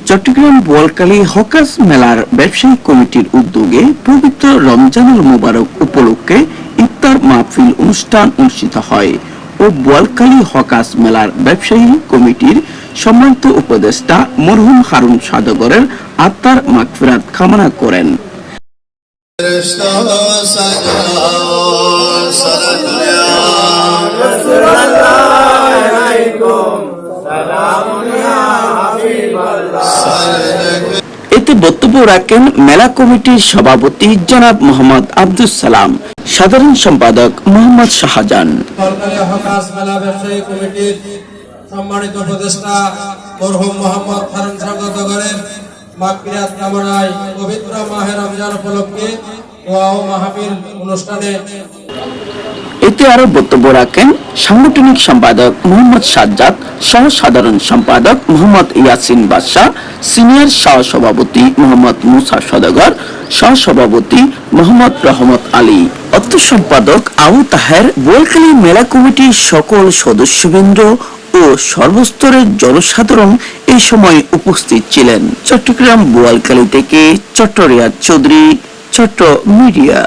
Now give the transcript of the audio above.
Chittagong Boalkhali hawkers মেলার ব্যবসায়ী কমিটির উদ্যোগে পবিত্র রমজানুল মুবারক উপলক্ষে ইফতার মাহফিল অনুষ্ঠান অনুষ্ঠিত হয় ও বোয়ালখালী হকার্স মেলার ব্যবসায়ী কমিটির সম্মানিত উপদেষ্টা মরহুম হারুন সওদাগরের আত্মার মাগফিরাত কামনা করেন। এতে বক্তব্য রাখেন মেলা কমিটির সভাপতি জনাব মোহাম্মদ আব্দুল সালাম, সাধারণ সম্পাদক মোহাম্মদ শাহজাহান। সম্মানিত উপদেষ্টা মরহুম মোহাম্মদ হারুন সওদাগরের মাগফিরাত কামনায় পবিত্র মাহে রমজান উপলক্ষে দোয়া ও মাহফিল অনুষ্ঠানে এতে আরো বক্তব্য রাখেন সাংগঠনিক সম্পাদক মোহাম্মদ সাজ্জাদ, সহ সাধারণ সম্পাদক মোহাম্মদ ইয়াসিন বাদশাহ, সিনিয়র সহ সভাপতি মোহাম্মদ মুসা সওদাগর, সহ সভাপতি মোহাম্মদ রহমত আলী, অর্থ সম্পাদক আবু তাহের, বোয়ালখালী মেলা কমিটির সকল সদস্যবৃন্দ ও সর্বস্তরের জনসাধারণ এই সময় উপস্থিত ছিলেন। চট্টগ্রাম বোয়ালখালী থেকে চট্টরিয়াদ চৌধুরী, চট্ট মিডিয়া।